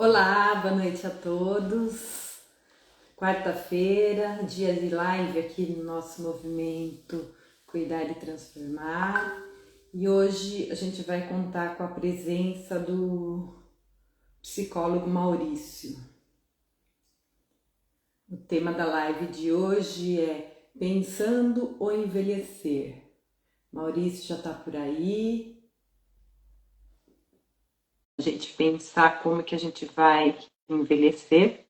Olá, boa noite a todos. Quarta-feira, dia de live aqui no nosso movimento Cuidar e Transformar. E hoje a gente vai contar com a presença do psicólogo Maurício. O tema da live de hoje é Pensando ou Envelhecer. Maurício já está por aí. A gente pensar como que a gente vai envelhecer.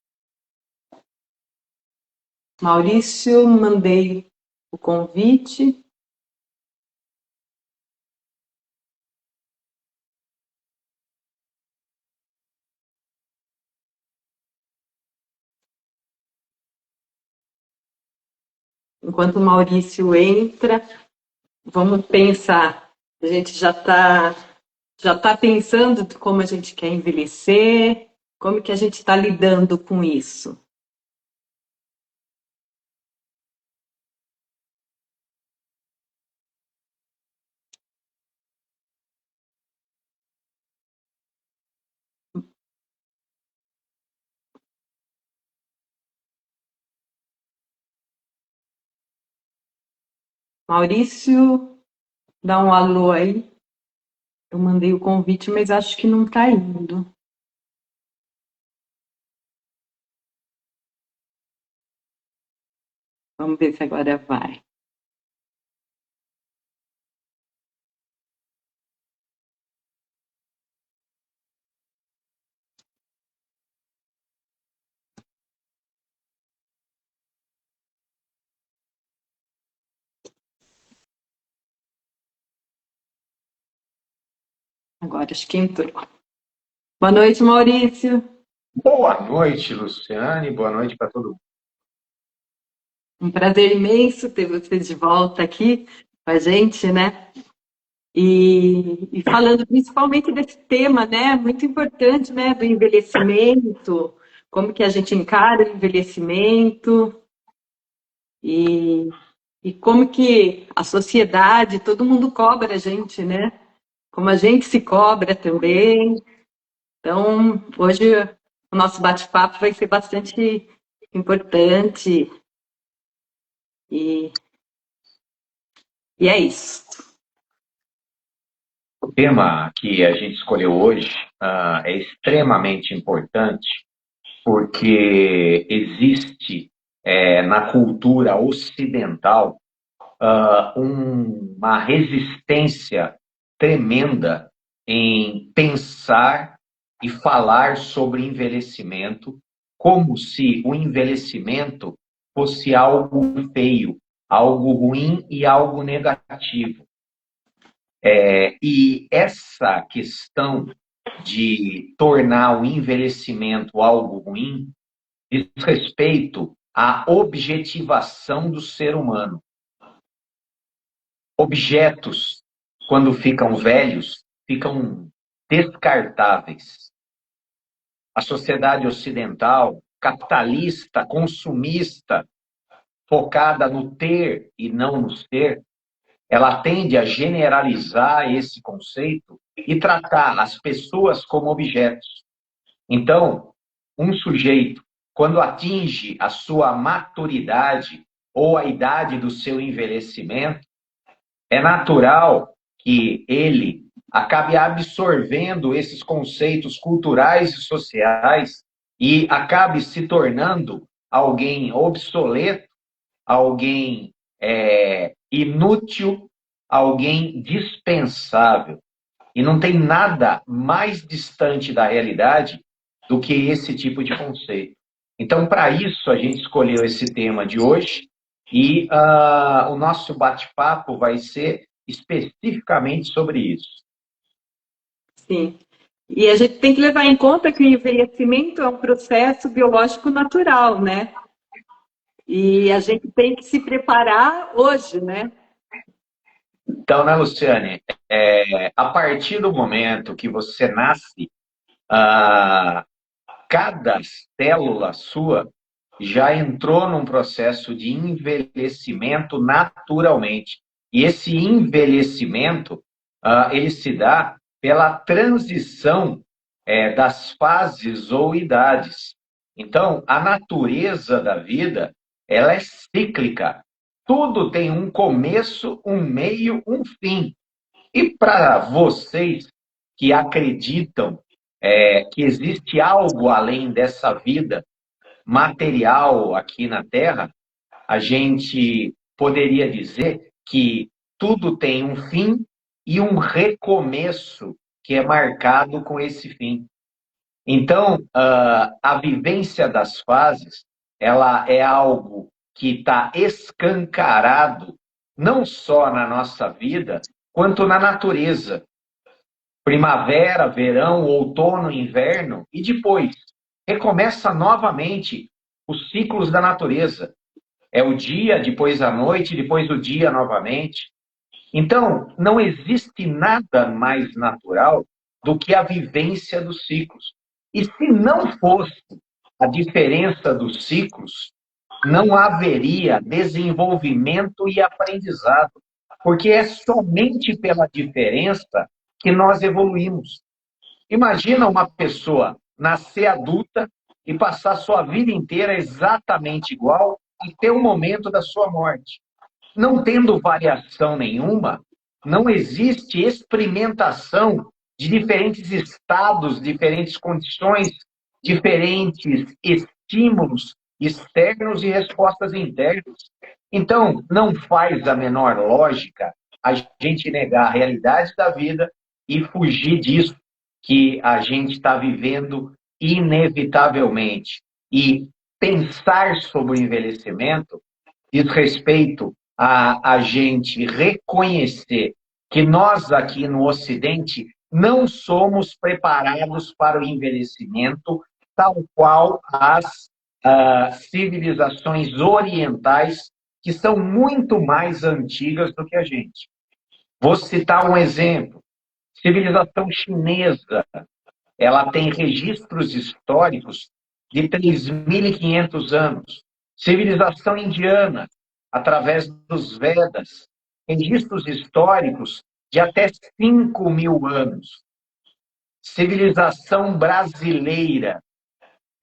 Maurício, mandei o convite. Enquanto o Maurício entra, vamos pensar. A gente já tá pensando de como a gente quer envelhecer, como que a gente está lidando com isso. Maurício, dá um alô aí. Eu mandei o convite, mas acho que não está indo. Vamos ver se agora vai. Agora acho que entrou. Boa noite, Maurício. Boa noite, Luciane. Boa noite para todo mundo. Um prazer imenso ter você de volta aqui com a gente, né? E falando principalmente desse tema, né, muito importante, né, do envelhecimento, como que a gente encara o envelhecimento e, e como que a sociedade, todo mundo cobra a gente, né, como a gente se cobra também. Então, hoje o nosso bate-papo vai ser bastante importante e, e é isso. O tema que a gente escolheu hoje é extremamente importante porque existe na cultura ocidental uma resistência tremenda em pensar e falar sobre envelhecimento como se o envelhecimento fosse algo feio, algo ruim e algo negativo. E essa questão de tornar o envelhecimento algo ruim diz respeito à objetivação do ser humano. Objetos, quando ficam velhos, ficam descartáveis. A sociedade ocidental, capitalista, consumista, focada no ter e não no ser, ela tende a generalizar esse conceito e tratar as pessoas como objetos. Então, um sujeito, quando atinge a sua maturidade ou a idade do seu envelhecimento, é natural que ele acabe absorvendo esses conceitos culturais e sociais e acabe se tornando alguém obsoleto, alguém inútil, alguém dispensável. E não tem nada mais distante da realidade do que esse tipo de conceito. Então, para isso, a gente escolheu esse tema de hoje e o nosso bate-papo vai ser especificamente sobre isso. Sim. E a gente tem que levar em conta que o envelhecimento é um processo biológico natural, né? E a gente tem que se preparar hoje, né? Então, né, Luciane, a partir do momento que você nasce, ah, cada célula sua já entrou num processo de envelhecimento naturalmente. E esse envelhecimento, ele se dá pela transição das fases ou idades. Então, a natureza da vida, ela é cíclica. Tudo tem um começo, um meio, um fim. E para vocês que acreditam que existe algo além dessa vida material aqui na Terra, a gente poderia dizer que tudo tem um fim e um recomeço que é marcado com esse fim. Então, a vivência das fases, ela é algo que está escancarado, não só na nossa vida, quanto na natureza. Primavera, verão, outono, inverno, e depois recomeça novamente os ciclos da natureza. É o dia, depois a noite, depois o dia novamente. Então, não existe nada mais natural do que a vivência dos ciclos. E se não fosse a diferença dos ciclos, não haveria desenvolvimento e aprendizado, porque é somente pela diferença que nós evoluímos. Imagina uma pessoa nascer adulta e passar sua vida inteira exatamente igual até o momento da sua morte. Não tendo variação nenhuma, não existe experimentação de diferentes estados, diferentes condições, diferentes estímulos externos e respostas internas. Então, não faz a menor lógica a gente negar a realidade da vida e fugir disso que a gente está vivendo inevitavelmente. E pensar sobre o envelhecimento diz respeito a gente reconhecer que nós aqui no Ocidente não somos preparados para o envelhecimento tal qual as civilizações orientais, que são muito mais antigas do que a gente. Vou citar um exemplo. Civilização chinesa, ela tem registros históricos de 3.500 anos. Civilização indiana, através dos Vedas, registros históricos de até 5.000 anos. Civilização brasileira,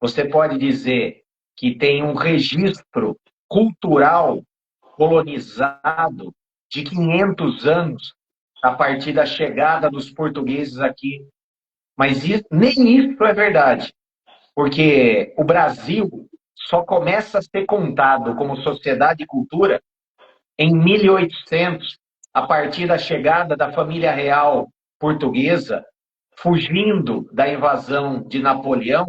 você pode dizer que tem um registro cultural colonizado de 500 anos a partir da chegada dos portugueses aqui. Mas nem isso é verdade, porque o Brasil só começa a ser contado como sociedade e cultura em 1800, a partir da chegada da família real portuguesa, fugindo da invasão de Napoleão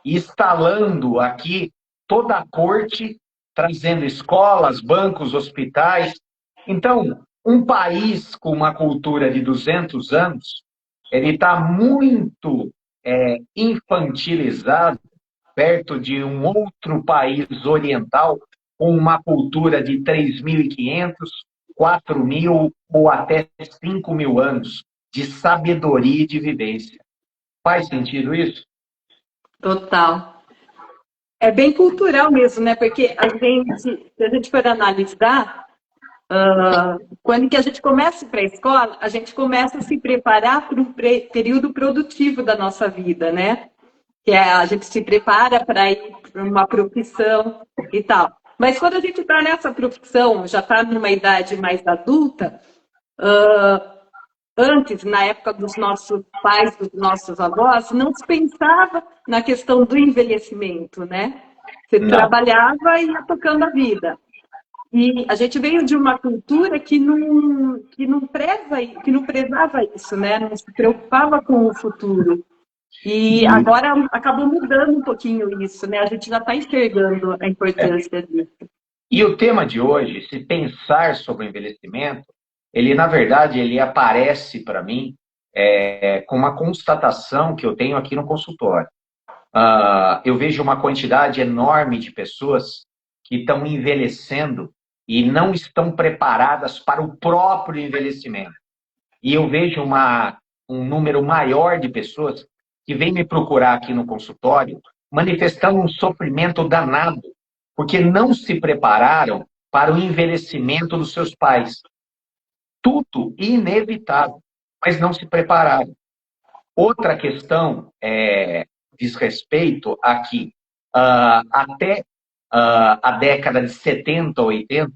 e instalando aqui toda a corte, trazendo escolas, bancos, hospitais. Então, um país com uma cultura de 200 anos, ele está muito infantilizado perto de um outro país oriental com uma cultura de 3.500, 4.000 ou até 5.000 anos de sabedoria e de vivência. Faz sentido isso? Total. É bem cultural mesmo, né? Porque se a gente for analisar, quando que a gente começa para a escola, a gente começa a se preparar para um período produtivo da nossa vida, né? Que a gente se prepara para ir para uma profissão e tal. Mas quando a gente está nessa profissão, já está numa idade mais adulta, antes, na época dos nossos pais, dos nossos avós, não se pensava na questão do envelhecimento, né? Você Não. trabalhava e ia tocando a vida. E a gente veio de uma cultura que não prezava isso, né? Não se preocupava com o futuro. E agora acabou mudando um pouquinho isso, né? A gente já está enxergando a importância disso. E o tema de hoje, se pensar sobre o envelhecimento, ele, na verdade, ele aparece para mim com uma constatação que eu tenho aqui no consultório. Eu vejo uma quantidade enorme de pessoas que estão envelhecendo e não estão preparadas para o próprio envelhecimento. E eu vejo um número maior de pessoas que vêm me procurar aqui no consultório manifestando um sofrimento danado, porque não se prepararam para o envelhecimento dos seus pais. Tudo inevitável, mas não se prepararam. Outra questão diz respeito a que até a década de 70, 80,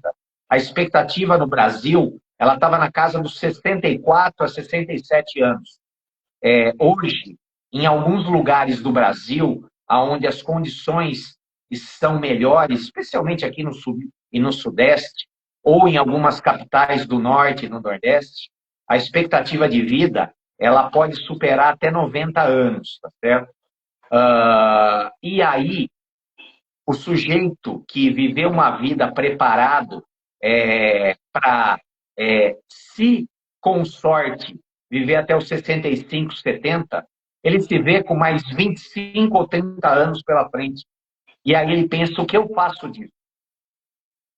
a expectativa no Brasil ela estava na casa dos 64 a 67 anos. Hoje, em alguns lugares do Brasil, onde as condições estão melhores, especialmente aqui no Sul e no Sudeste, ou em algumas capitais do Norte e no Nordeste, a expectativa de vida ela pode superar até 90 anos, tá certo? E aí, o sujeito que viveu uma vida preparado para, se com sorte, viver até os 65, 70, ele se vê com mais 25 ou 30 anos pela frente. E aí ele pensa, o que eu faço disso?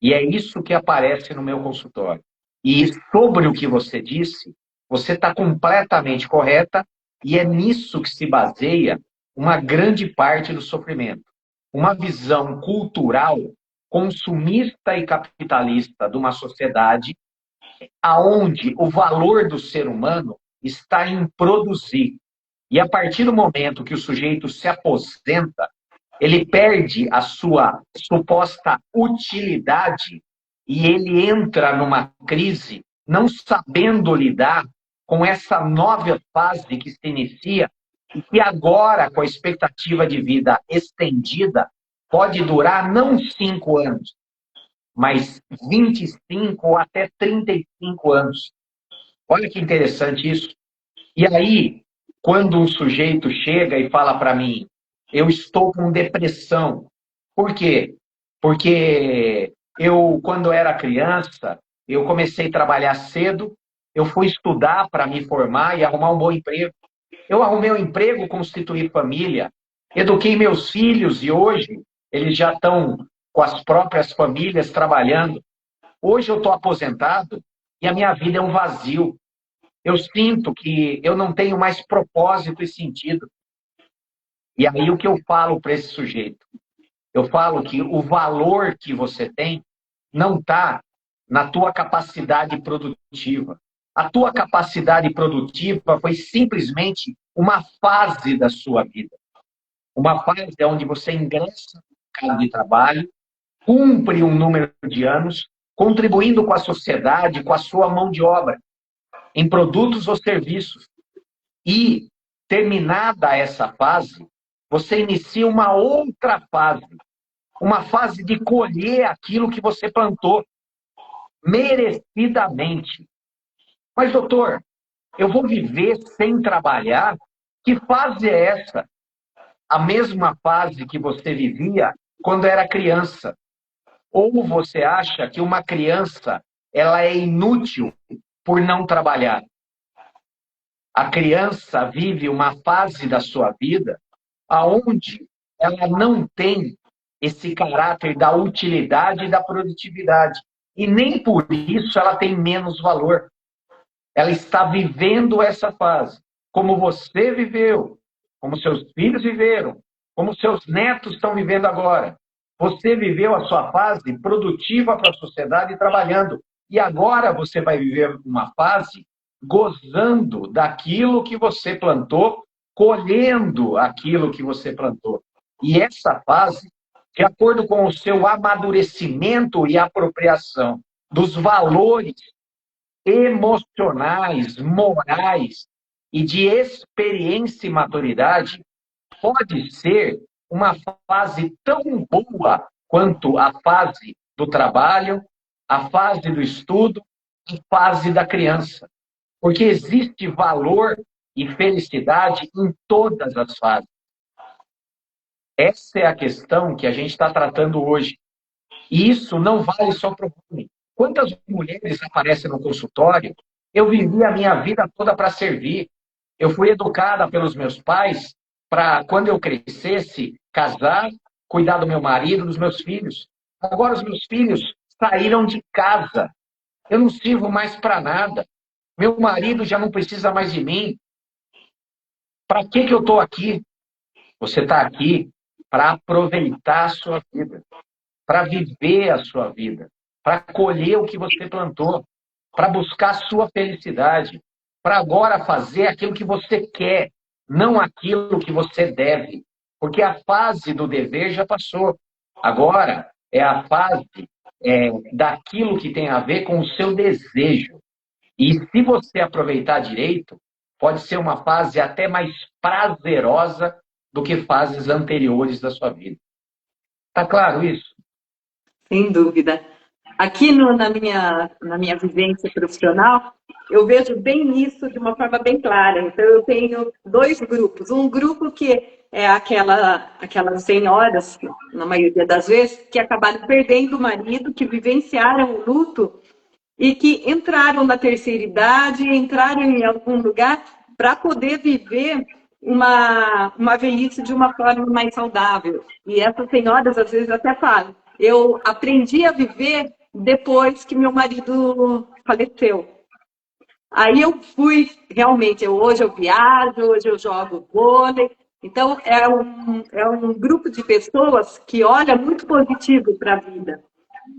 E é isso que aparece no meu consultório. E sobre o que você disse, você está completamente correta, e é nisso que se baseia uma grande parte do sofrimento. Uma visão cultural, consumista e capitalista de uma sociedade aonde o valor do ser humano está em produzir. E a partir do momento que o sujeito se aposenta, ele perde a sua suposta utilidade e ele entra numa crise não sabendo lidar com essa nova fase que se inicia e que agora, com a expectativa de vida estendida, pode durar não 5 anos, mas 25 ou até 35 anos. Olha que interessante isso. E aí, quando um sujeito chega e fala para mim, eu estou com depressão. Por quê? Porque eu, quando era criança, eu comecei a trabalhar cedo, eu fui estudar para me formar e arrumar um bom emprego. Eu arrumei um emprego, constituí família, eduquei meus filhos e hoje eles já estão com as próprias famílias trabalhando. Hoje eu estou aposentado e a minha vida é um vazio. Eu sinto que eu não tenho mais propósito e sentido. E aí o que eu falo para esse sujeito? Eu falo que o valor que você tem não está na tua capacidade produtiva. A tua capacidade produtiva foi simplesmente uma fase da sua vida. Uma fase onde você ingressa no mercado de trabalho, cumpre um número de anos, contribuindo com a sociedade, com a sua mão de obra, em produtos ou serviços. E, terminada essa fase, você inicia uma outra fase. Uma fase de colher aquilo que você plantou, merecidamente. Mas, doutor, eu vou viver sem trabalhar? Que fase é essa? A mesma fase que você vivia quando era criança. Ou você acha que uma criança ela é inútil por não trabalhar? A criança vive uma fase da sua vida aonde ela não tem esse caráter da utilidade e da produtividade. E nem por isso ela tem menos valor. Ela está vivendo essa fase, como você viveu, como seus filhos viveram, como seus netos estão vivendo agora. Você viveu a sua fase produtiva para a sociedade trabalhando. E agora você vai viver uma fase gozando daquilo que você plantou, colhendo aquilo que você plantou. E essa fase, de acordo com o seu amadurecimento e apropriação dos valores emocionais, morais e de experiência e maturidade, pode ser uma fase tão boa quanto a fase do trabalho, a fase do estudo, a fase da criança. Porque existe valor e felicidade em todas as fases. Essa é a questão que a gente está tratando hoje. E isso não vale só para o homem. Quantas mulheres aparecem no consultório? Eu vivi a minha vida toda para servir. Eu fui educada pelos meus pais para, quando eu crescesse, casar, cuidar do meu marido, dos meus filhos. Agora os meus filhos saíram de casa. Eu não sirvo mais para nada. Meu marido já não precisa mais de mim. Para que eu estou aqui? Você está aqui para aproveitar a sua vida, para viver a sua vida, para colher o que você plantou, para buscar a sua felicidade, para agora fazer aquilo que você quer, não aquilo que você deve. Porque a fase do dever já passou. Agora é a fase daquilo que tem a ver com o seu desejo. E se você aproveitar direito, pode ser uma fase até mais prazerosa do que fases anteriores da sua vida. Tá claro isso? Sem dúvida. Aqui na minha vivência profissional, eu vejo bem isso de uma forma bem clara. Então, eu tenho dois grupos. Um grupo que é aquelas senhoras, na maioria das vezes, que acabaram perdendo o marido, que vivenciaram o luto e que entraram na terceira idade, entraram em algum lugar para poder viver uma velhice de uma forma mais saudável. E essas senhoras, às vezes, até falam, eu aprendi a viver depois que meu marido faleceu. Aí eu fui, realmente, hoje eu viajo, hoje eu jogo vôlei. Então, é um grupo de pessoas que olha muito positivo para a vida.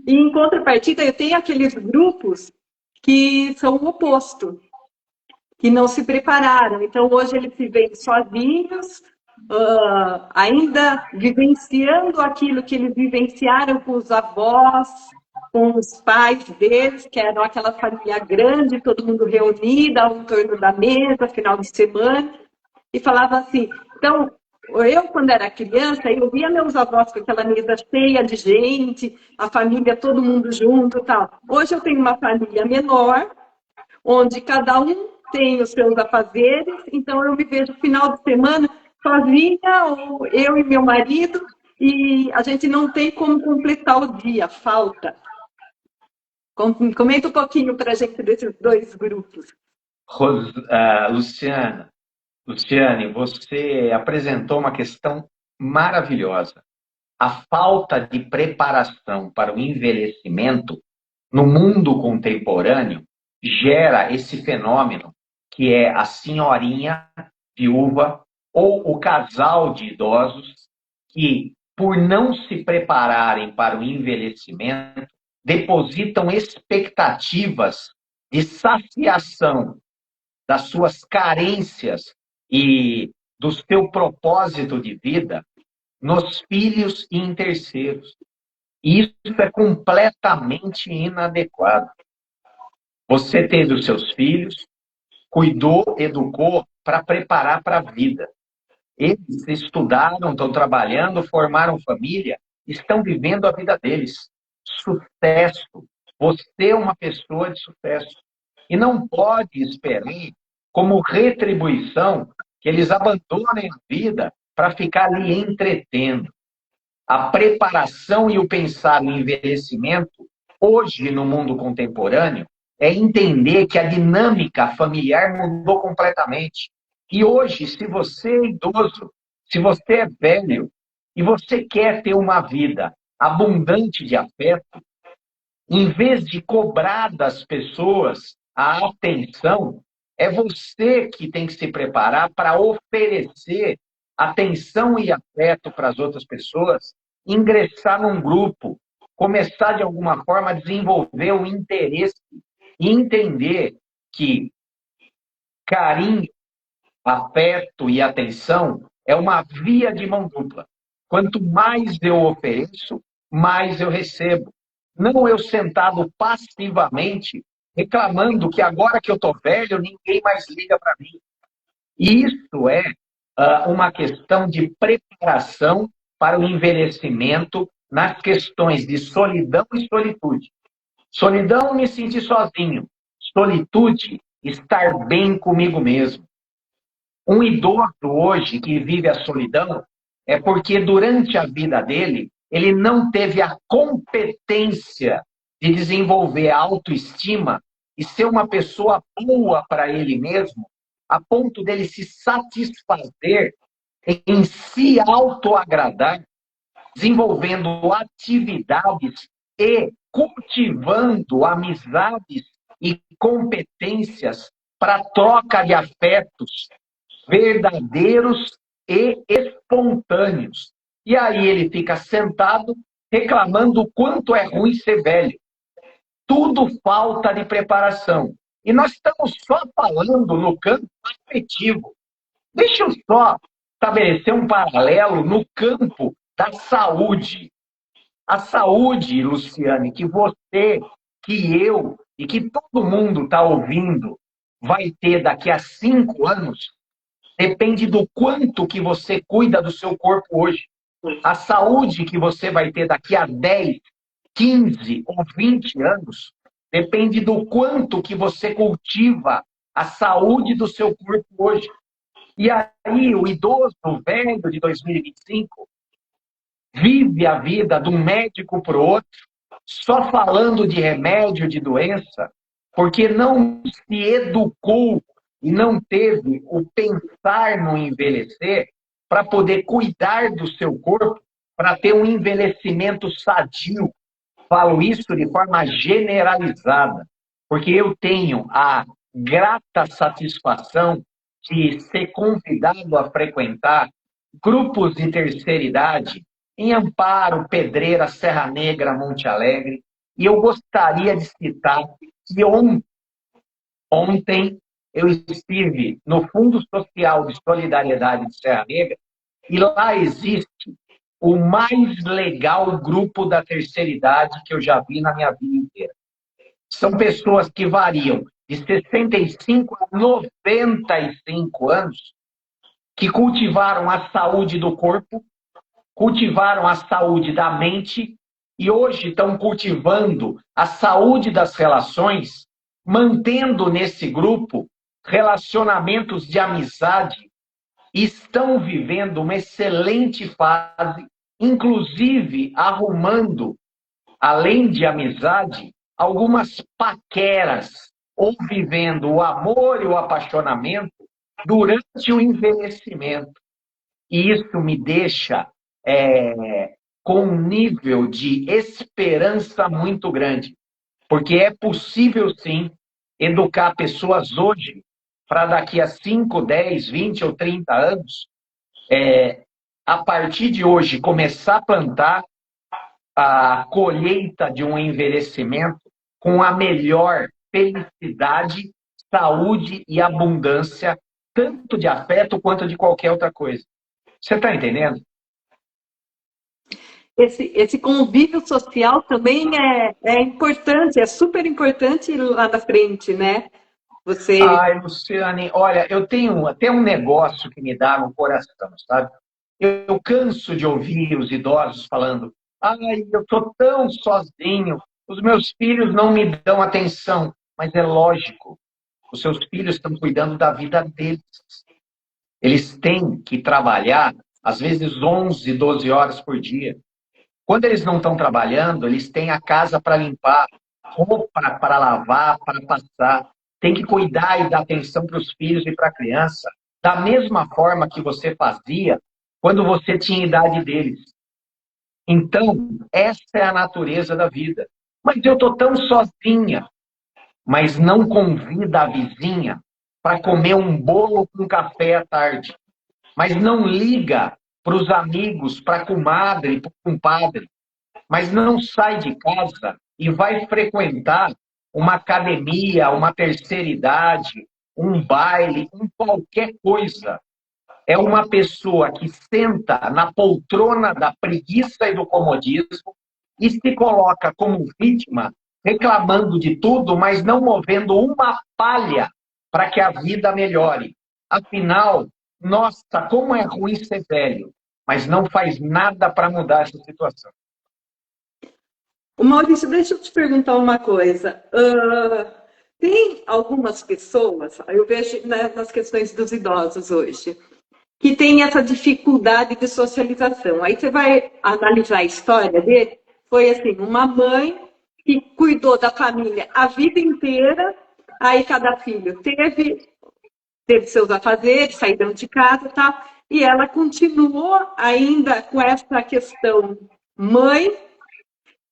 E, em contrapartida, eu tenho aqueles grupos que são o oposto, que não se prepararam. Então, hoje eles se veem sozinhos, ainda vivenciando aquilo que eles vivenciaram com os avós, com os pais deles, que eram aquela família grande, todo mundo reunido ao torno da mesa, final de semana, e falava assim, então, eu, quando era criança, eu via meus avós com aquela mesa cheia de gente, a família, todo mundo junto e tal. Hoje eu tenho uma família menor, onde cada um tem os seus afazeres, então eu me vejo final de semana sozinha, ou eu e meu marido, e a gente não tem como completar o dia, falta. Comenta um pouquinho para a gente desses dois grupos. Luciane, você apresentou uma questão maravilhosa. A falta de preparação para o envelhecimento no mundo contemporâneo gera esse fenômeno que é a senhorinha viúva ou o casal de idosos que, por não se prepararem para o envelhecimento, depositam expectativas de saciação das suas carências e do seu propósito de vida nos filhos e em terceiros. Isso é completamente inadequado. Você teve os seus filhos, cuidou, educou para preparar para a vida. Eles estudaram, estão trabalhando, formaram família, estão vivendo a vida deles. Sucesso. Você é uma pessoa de sucesso. E não pode esperar, como retribuição, que eles abandonem a vida para ficar ali entretendo. A preparação e o pensar no envelhecimento, hoje no mundo contemporâneo, é entender que a dinâmica familiar mudou completamente. E hoje, se você é idoso, se você é velho e você quer ter uma vida abundante de afeto, em vez de cobrar das pessoas a atenção, é você que tem que se preparar para oferecer atenção e afeto para as outras pessoas, ingressar num grupo, começar de alguma forma a desenvolver o interesse e entender que carinho, afeto e atenção é uma via de mão dupla. Quanto mais eu ofereço, mais eu recebo. Não eu sentado passivamente, reclamando que agora que eu estou velho, ninguém mais liga para mim. E isso é uma questão de preparação para o envelhecimento nas questões de solidão e solitude. Solidão, me sentir sozinho. Solitude, estar bem comigo mesmo. Um idoso hoje que vive a solidão é porque durante a vida dele, ele não teve a competência de desenvolver a autoestima e ser uma pessoa boa para ele mesmo, a ponto dele se satisfazer em se autoagradar, desenvolvendo atividades e cultivando amizades e competências para troca de afetos verdadeiros e espontâneos. E aí ele fica sentado reclamando o quanto é ruim ser velho. Tudo falta de preparação. E nós estamos só falando no campo afetivo. Deixa eu só estabelecer um paralelo no campo da saúde. A saúde, Luciane, que você, que eu e que todo mundo está ouvindo vai ter daqui a 5 anos, depende do quanto que você cuida do seu corpo hoje. A saúde que você vai ter daqui a 10, 15 ou 20 anos depende do quanto que você cultiva a saúde do seu corpo hoje. E aí, o idoso, o velho de 2025, vive a vida de um médico para o outro, só falando de remédio, de doença, porque não se educou e não teve o pensar no envelhecer para poder cuidar do seu corpo, para ter um envelhecimento sadio. Falo isso de forma generalizada, porque eu tenho a grata satisfação de ser convidado a frequentar grupos de terceira idade em Amparo, Pedreira, Serra Negra, Monte Alegre. E eu gostaria de citar que ontem eu estive no Fundo Social de Solidariedade de Serra Negra e lá existe o mais legal grupo da terceira idade que eu já vi na minha vida inteira. São pessoas que variam de 65 a 95 anos, que cultivaram a saúde do corpo, cultivaram a saúde da mente e hoje estão cultivando a saúde das relações, mantendo nesse grupo relacionamentos de amizade, e estão vivendo uma excelente fase, inclusive arrumando, além de amizade, algumas paqueras, ou vivendo o amor e o apaixonamento durante o envelhecimento. E isso me deixa com um nível de esperança muito grande, porque é possível, sim, educar pessoas hoje para daqui a 5, 10, 20 ou 30 anos, a partir de hoje, começar a plantar a colheita de um envelhecimento com a melhor felicidade, saúde e abundância, tanto de afeto quanto de qualquer outra coisa. Você está entendendo? Esse convívio social também é importante, é super importante lá na frente, né? Você. Ai, Luciane, olha, eu tenho até um negócio que me dá no coração, sabe? Eu canso de ouvir os idosos falando: ai, eu estou tão sozinho, os meus filhos não me dão atenção. Mas é lógico, os seus filhos estão cuidando da vida deles. Eles têm que trabalhar, às vezes, 11, 12 horas por dia. Quando eles não estão trabalhando, eles têm a casa para limpar, roupa para lavar, para passar. Tem que cuidar e dar atenção para os filhos e para a criança, da mesma forma que você fazia quando você tinha a idade deles. Então, essa é a natureza da vida. Mas eu estou tão sozinha. Mas não convida a vizinha para comer um bolo com café à tarde. Mas não liga para os amigos, para a comadre, para o compadre. Mas não sai de casa e vai frequentar uma academia, uma terceira idade, um baile, qualquer coisa. É uma pessoa que senta na poltrona da preguiça e do comodismo e se coloca como vítima, reclamando de tudo, mas não movendo uma palha para que a vida melhore. Afinal, nossa, como é ruim ser velho, mas não faz nada para mudar essa situação. Maurício, deixa eu te perguntar uma coisa. Tem algumas pessoas, eu vejo, né, nas questões dos idosos hoje, que tem essa dificuldade de socialização. Aí você vai analisar a história dele, foi assim, uma mãe que cuidou da família a vida inteira, aí cada filho teve seus afazeres, saíram de casa e tal, e ela continuou ainda com essa questão mãe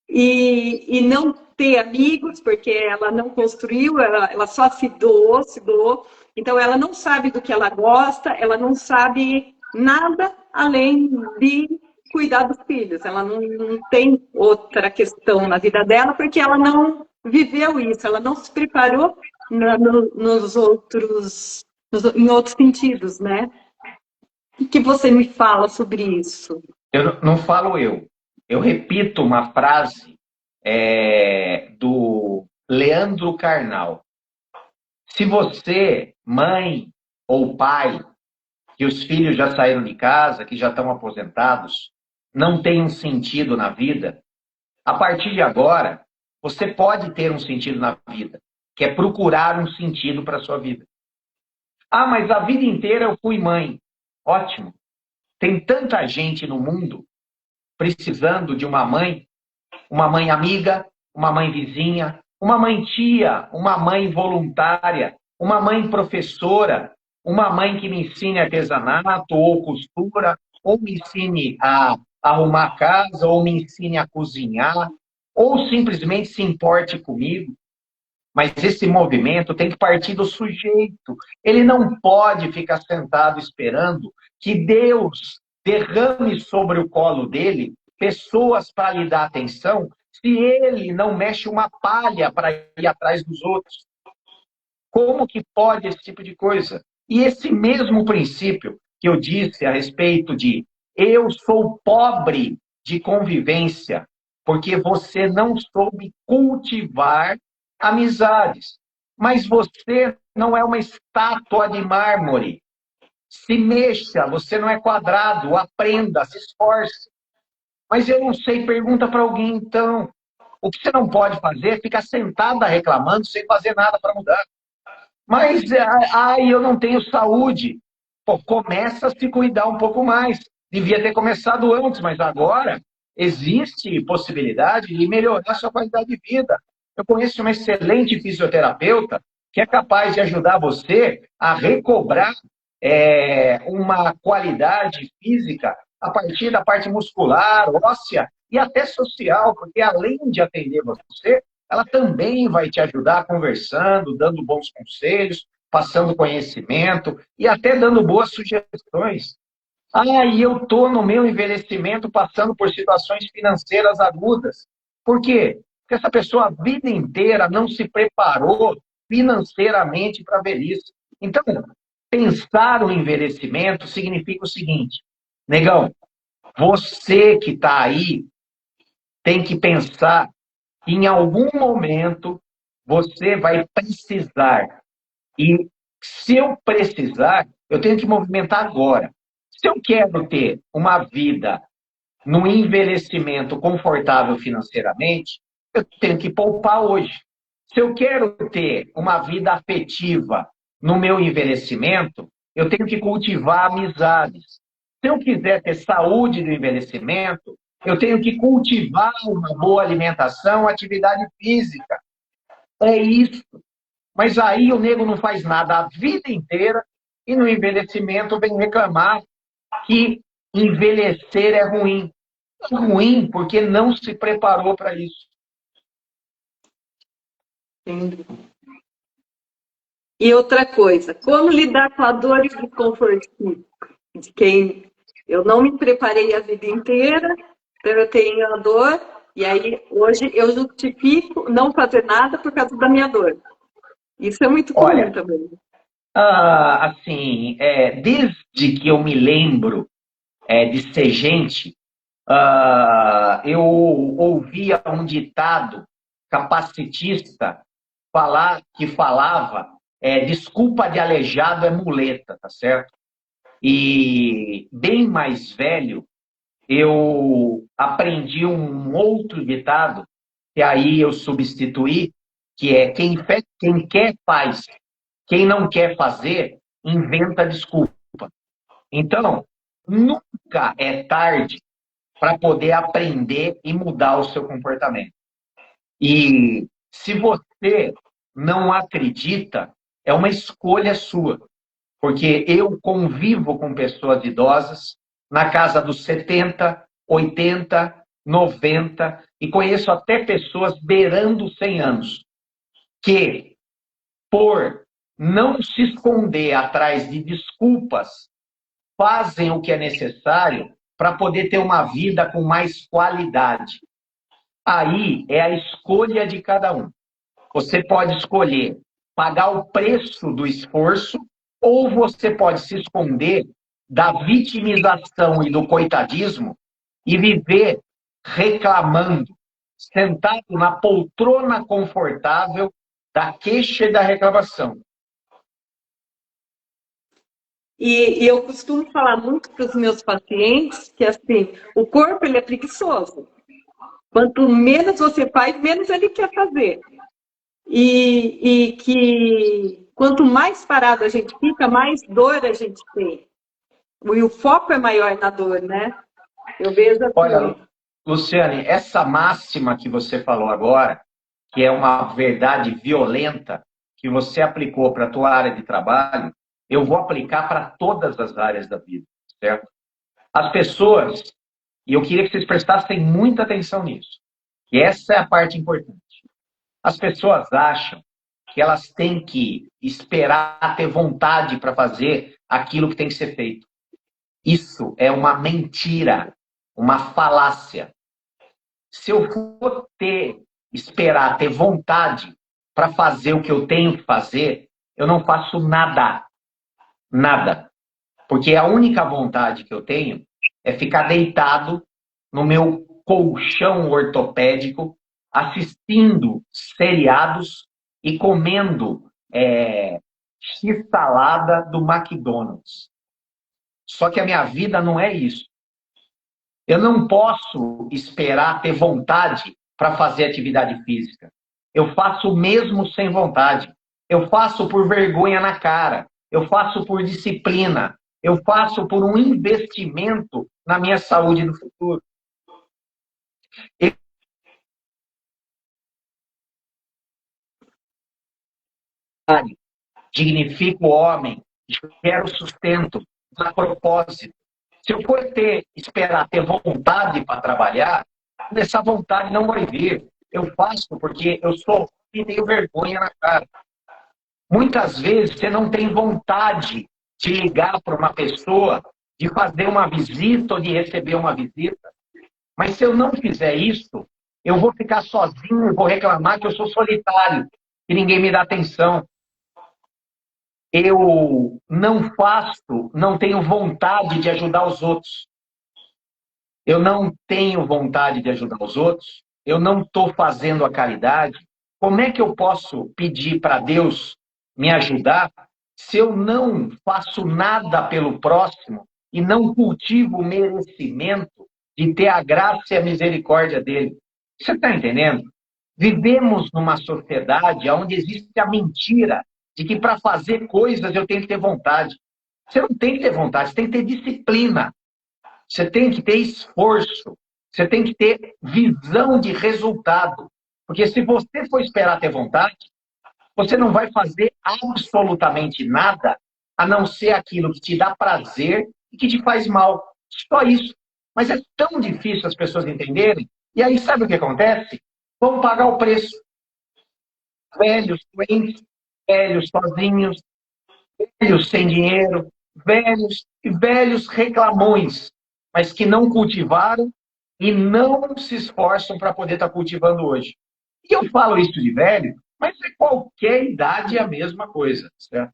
e não ter amigos, porque ela não construiu, ela só se doou. Então, ela não sabe do que ela gosta, ela não sabe nada além de cuidar dos filhos. Ela não tem outra questão na vida dela, porque ela não viveu isso, ela não se preparou em outros sentidos, né? O que você me fala sobre isso? Eu não falo eu. Eu repito uma frase do Leandro Carnal. Se você, mãe ou pai, que os filhos já saíram de casa, que já estão aposentados, não tem um sentido na vida, a partir de agora, você pode ter um sentido na vida, que é procurar um sentido para a sua vida. Ah, mas a vida inteira eu fui mãe. Ótimo. Tem tanta gente no mundo precisando de uma mãe amiga, uma mãe vizinha, uma mãe tia, uma mãe voluntária, uma mãe professora, uma mãe que me ensine artesanato ou costura, ou me ensine a arrumar a casa, ou me ensine a cozinhar, ou simplesmente se importe comigo. Mas esse movimento tem que partir do sujeito. Ele não pode ficar sentado esperando que Deus derrame sobre o colo dele pessoas para lhe dar atenção, se ele não mexe uma palha para ir atrás dos outros. Como que pode esse tipo de coisa? E esse mesmo princípio que eu disse a respeito de eu sou pobre de convivência, porque você não soube cultivar amizades. Mas você não é uma estátua de mármore. Se mexa, você não é quadrado, aprenda, se esforce. Mas eu não sei, pergunta para alguém então. O que você não pode fazer é ficar sentada reclamando sem fazer nada para mudar. Mas, eu não tenho saúde. Pô, começa a se cuidar um pouco mais. Devia ter começado antes, mas agora existe possibilidade de melhorar a sua qualidade de vida. Eu conheço uma excelente fisioterapeuta que é capaz de ajudar você a recobrar uma qualidade física a partir da parte muscular, óssea e até social, porque além de atender você, ela também vai te ajudar conversando, dando bons conselhos, passando conhecimento e até dando boas sugestões. Ah, e eu estou no meu envelhecimento passando por situações financeiras agudas. Por quê? Porque essa pessoa a vida inteira não se preparou financeiramente para a velhice. Então, pensar o envelhecimento significa o seguinte, negão, você que está aí tem que pensar que em algum momento você vai precisar. E se eu precisar, eu tenho que movimentar agora. Se eu quero ter uma vida no envelhecimento confortável financeiramente, eu tenho que poupar hoje. Se eu quero ter uma vida afetiva no meu envelhecimento, eu tenho que cultivar amizades. Se eu quiser ter saúde do envelhecimento, eu tenho que cultivar uma boa alimentação, atividade física. É isso. Mas aí o nego não faz nada a vida inteira e no envelhecimento vem reclamar que envelhecer é ruim. É ruim porque não se preparou para isso. Entendo. E outra coisa, como lidar com a dor e desconforto de quem eu não me preparei a vida inteira, então eu tenho a dor, e aí hoje eu justifico não fazer nada por causa da minha dor. Isso é muito comum Olha, também. assim, desde que eu me lembro de ser gente, eu ouvia um ditado capacitista que falava desculpa de aleijado é muleta, tá certo? E bem mais velho, eu aprendi um outro ditado, que aí eu substituí, que é quem quer faz, quem não quer fazer, inventa desculpa. Então, nunca é tarde para poder aprender e mudar o seu comportamento. E se você não acredita, é uma escolha sua. Porque eu convivo com pessoas idosas na casa dos 70, 80, 90 e conheço até pessoas beirando 100 anos que, por não se esconder atrás de desculpas, fazem o que é necessário para poder ter uma vida com mais qualidade. Aí é a escolha de cada um. Você pode escolher pagar o preço do esforço ou você pode se esconder da vitimização e do coitadismo e viver reclamando, sentado na poltrona confortável da queixa e da reclamação. E eu costumo falar muito para os meus pacientes que, assim, o corpo ele é preguiçoso. Quanto menos você faz, menos ele quer fazer. E que quanto mais parado a gente fica, mais dor a gente tem. E o foco é maior na dor, né? Eu vejo assim. Olha, Luciane, essa máxima que você falou agora, que é uma verdade violenta, que você aplicou para a tua área de trabalho, eu vou aplicar para todas as áreas da vida, certo? As pessoas, e eu queria que vocês prestassem muita atenção nisso, e essa é a parte importante. As pessoas acham que elas têm que esperar ter vontade para fazer aquilo que tem que ser feito. Isso é uma mentira, uma falácia. Se eu for esperar ter vontade para fazer o que eu tenho que fazer, eu não faço nada. Nada. Porque a única vontade que eu tenho é ficar deitado no meu colchão ortopédico, assistindo seriados e comendo x-salada do McDonald's. Só que a minha vida não é isso. Eu não posso esperar ter vontade para fazer atividade física. Eu faço mesmo sem vontade. Eu faço por vergonha na cara. Eu faço por disciplina. Eu faço por um investimento na minha saúde no futuro. Dignifico o homem, gero sustento, dá propósito. Se eu for esperar ter vontade para trabalhar, essa vontade não vai vir. Eu faço porque eu sou e tenho vergonha na cara. Muitas vezes você não tem vontade de ligar para uma pessoa, de fazer uma visita ou de receber uma visita. Mas se eu não fizer isso, eu vou ficar sozinho e vou reclamar que eu sou solitário, que ninguém me dá atenção. Eu não faço, não tenho vontade de ajudar os outros. Eu não tenho vontade de ajudar os outros. Eu não estou fazendo a caridade. Como é que eu posso pedir para Deus me ajudar se eu não faço nada pelo próximo e não cultivo o merecimento de ter a graça e a misericórdia dele? Você está entendendo? Vivemos numa sociedade onde existe a mentira de que para fazer coisas eu tenho que ter vontade. Você não tem que ter vontade, você tem que ter disciplina. Você tem que ter esforço. Você tem que ter visão de resultado. Porque se você for esperar ter vontade, você não vai fazer absolutamente nada a não ser aquilo que te dá prazer e que te faz mal. Só isso. Mas é tão difícil as pessoas entenderem. E aí sabe o que acontece? Vão pagar o preço. Velhos, doentes, velhos sozinhos, velhos sem dinheiro, velhos e velhos reclamões, mas que não cultivaram e não se esforçam para poder estar cultivando hoje. E eu falo isso de velho, mas é qualquer idade é a mesma coisa, certo?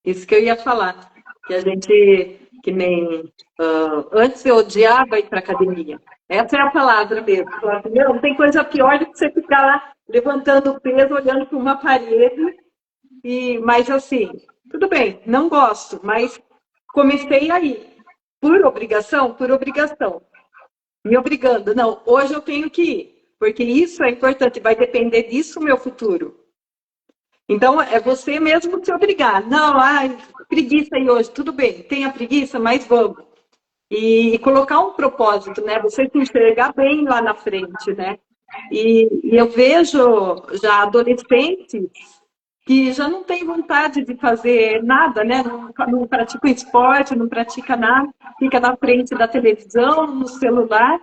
Isso que eu ia falar, que a gente, que nem antes eu odiava ir para academia. Essa é a palavra mesmo. Não tem coisa pior do que você ficar lá levantando o peso, olhando para uma parede. Mas assim, tudo bem, não gosto, mas comecei aí. Por obrigação, por obrigação. Me obrigando. Não, hoje eu tenho que ir, porque isso é importante, vai depender disso o meu futuro. Então, é você mesmo se obrigar. Não, preguiça aí hoje, tudo bem, tenha preguiça, mas vamos. E colocar um propósito, né? Você se enxergar bem lá na frente, né? E eu vejo já adolescentes que já não têm vontade de fazer nada, né? Não pratica esporte, não pratica nada, fica na frente da televisão, no celular.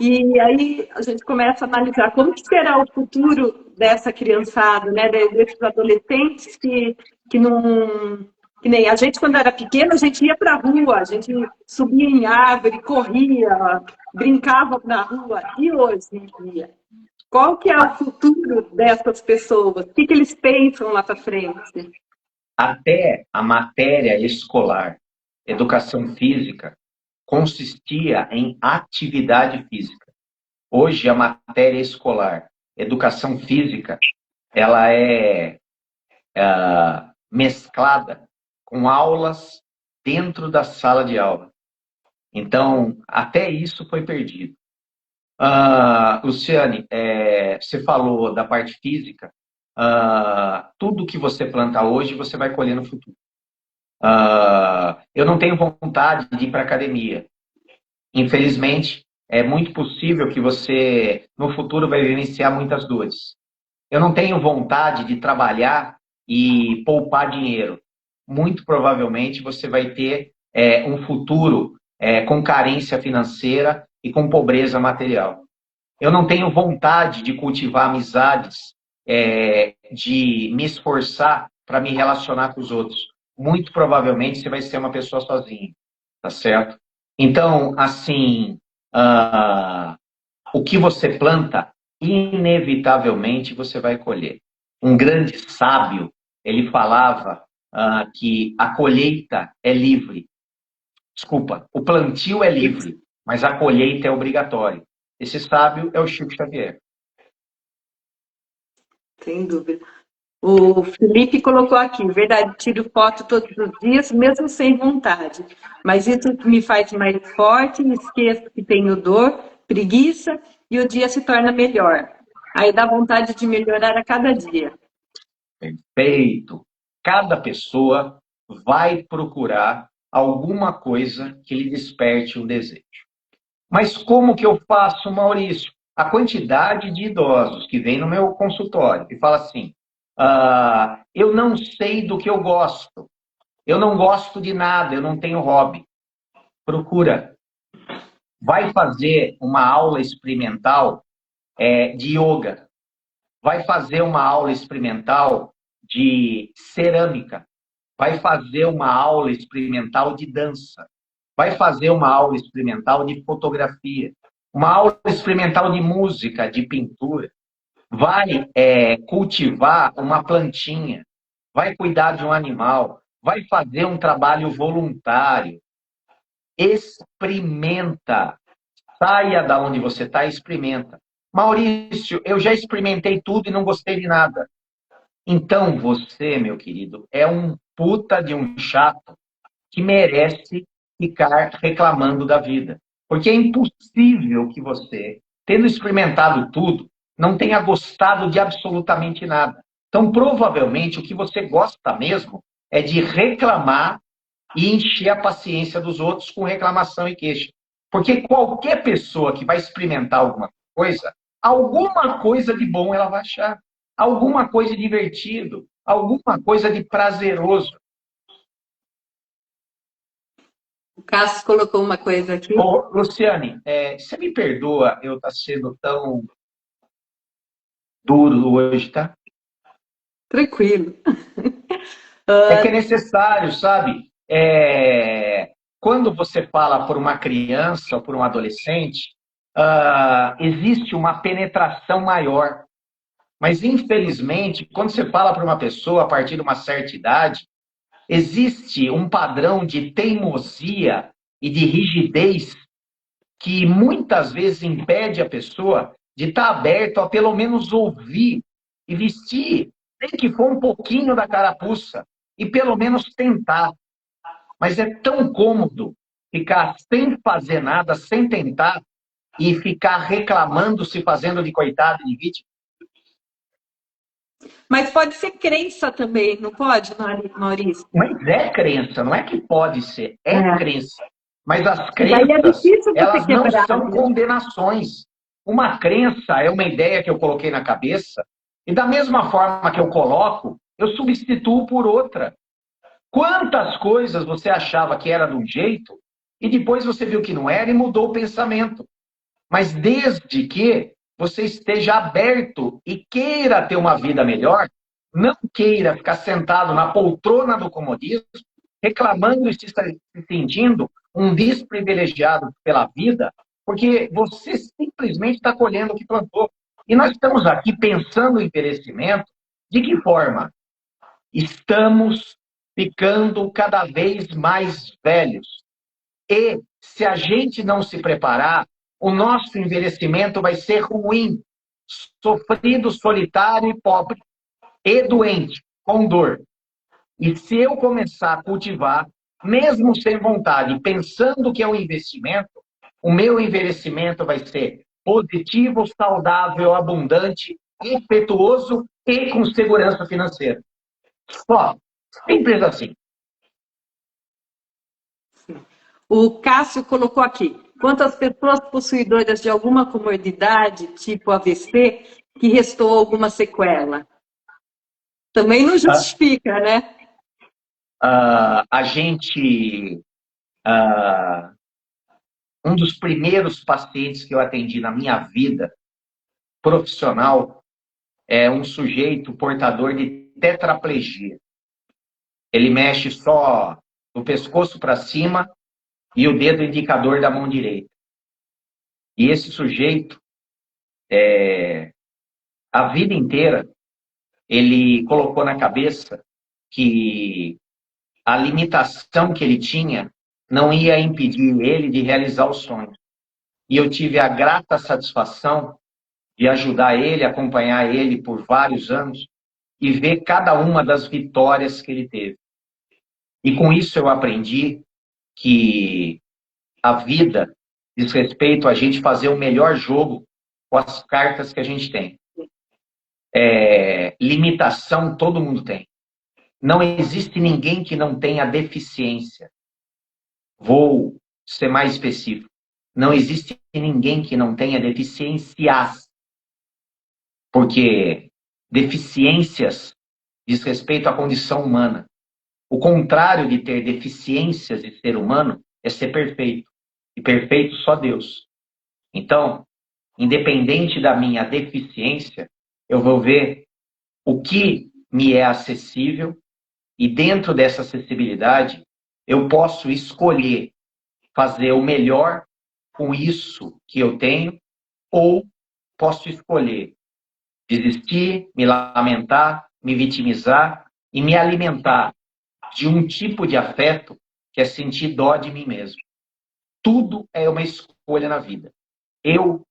E aí a gente começa a analisar como que será o futuro dessa criançada, né? Desses adolescentes que não... Que nem a gente, quando era pequena, a gente ia para a rua, a gente subia em árvore, corria, brincava na rua. E hoje em dia? Qual que é o futuro dessas pessoas? O que eles pensam lá para frente? Até a matéria escolar educação física, consistia em atividade física. Hoje, a matéria escolar, educação física, ela é mesclada com aulas dentro da sala de aula. Então, até isso foi perdido. Luciane, você falou da parte física. Tudo que você planta hoje, você vai colher no futuro. Eu não tenho vontade de ir para a academia. Infelizmente, é muito possível que você, no futuro, vai vivenciar muitas dores. Eu não tenho vontade de trabalhar e poupar dinheiro. Muito provavelmente, você vai ter um futuro com carência financeira e com pobreza material. Eu não tenho vontade de cultivar amizades, de me esforçar para me relacionar com os outros. Muito provavelmente você vai ser uma pessoa sozinha, tá certo? Então, assim, o que você planta, inevitavelmente você vai colher. Um grande sábio, ele falava que a colheita é livre. Desculpa, o plantio é livre, mas a colheita é obrigatória. Esse sábio é o Chico Xavier. Sem dúvida. O Felipe colocou aqui, verdade, tiro foto todos os dias, mesmo sem vontade. Mas isso me faz mais forte, esqueço que tenho dor, preguiça, e o dia se torna melhor. Aí dá vontade de melhorar a cada dia. Perfeito. Cada pessoa vai procurar alguma coisa que lhe desperte um desejo. Mas como que eu faço, Maurício? A quantidade de idosos que vem no meu consultório e fala assim, eu não sei do que eu gosto, eu não gosto de nada, eu não tenho hobby. Procura. Vai fazer uma aula experimental de yoga. Vai fazer uma aula experimental de cerâmica. Vai fazer uma aula experimental de dança. Vai fazer uma aula experimental de fotografia. Uma aula experimental de música, de pintura. Vai cultivar uma plantinha. Vai cuidar de um animal. Vai fazer um trabalho voluntário. Experimenta. Saia da onde você está e experimenta. Maurício, eu já experimentei tudo e não gostei de nada. Então você, meu querido, é um puta de um chato que merece ficar reclamando da vida. Porque é impossível que você, tendo experimentado tudo, não tenha gostado de absolutamente nada. Então, provavelmente, o que você gosta mesmo é de reclamar e encher a paciência dos outros com reclamação e queixa. Porque qualquer pessoa que vai experimentar alguma coisa de bom ela vai achar. Alguma coisa de divertido, alguma coisa de prazeroso. O Cássio colocou uma coisa aqui. Ô, Luciane, você me perdoa eu estar sendo tão duro hoje, tá? Tranquilo. É que é necessário, sabe? Quando você fala por uma criança ou por um adolescente, existe uma penetração maior. Mas, infelizmente, quando você fala para uma pessoa a partir de uma certa idade, existe um padrão de teimosia e de rigidez que muitas vezes impede a pessoa de estar aberta a pelo menos ouvir e vestir, nem que for um pouquinho da carapuça, e pelo menos tentar. Mas é tão cômodo ficar sem fazer nada, sem tentar, e ficar reclamando, se fazendo de coitado, de vítima. Mas pode ser crença também, não pode, Maurício? Mas é crença, não é que pode ser, é crença. Mas as Daí é crenças, difícil você elas não quebrar, são né? condenações. Uma crença é uma ideia que eu coloquei na cabeça, e da mesma forma que eu coloco, eu substituo por outra. Quantas coisas você achava que era de um jeito, e depois você viu que não era e mudou o pensamento. Mas desde que você esteja aberto e queira ter uma vida melhor, não queira ficar sentado na poltrona do comodismo, reclamando e se sentindo um desprivilegiado pela vida, porque você simplesmente está colhendo o que plantou. E nós estamos aqui pensando em perecimento, de que forma? Estamos ficando cada vez mais velhos. E se a gente não se preparar, o nosso envelhecimento vai ser ruim, sofrido, solitário e pobre, e doente, com dor. E se eu começar a cultivar, mesmo sem vontade, pensando que é um investimento, o meu envelhecimento vai ser positivo, saudável, abundante, impetuoso e com segurança financeira. Só, simples assim. O Cássio colocou aqui: quantas pessoas possuidoras de alguma comorbidade, tipo AVC, que restou alguma sequela? Também não justifica, né? A gente... um dos primeiros pacientes que eu atendi na minha vida profissional é um sujeito portador de tetraplegia. Ele mexe só do pescoço para cima e o dedo indicador da mão direita. E esse sujeito, a vida inteira, ele colocou na cabeça que a limitação que ele tinha não ia impedir ele de realizar o sonho. E eu tive a grata satisfação de ajudar ele, acompanhar ele por vários anos e ver cada uma das vitórias que ele teve. E com isso eu aprendi que a vida diz respeito a gente fazer o melhor jogo com as cartas que a gente tem. Limitação todo mundo tem. Não existe ninguém que não tenha deficiência. Vou ser mais específico. Não existe ninguém que não tenha deficiências. Porque deficiências diz respeito à condição humana. O contrário de ter deficiências de ser humano é ser perfeito. E perfeito só Deus. Então, independente da minha deficiência, eu vou ver o que me é acessível e dentro dessa acessibilidade eu posso escolher fazer o melhor com isso que eu tenho ou posso escolher desistir, me lamentar, me vitimizar e me alimentar de um tipo de afeto que é sentir dó de mim mesmo. Tudo é uma escolha na vida. Eu,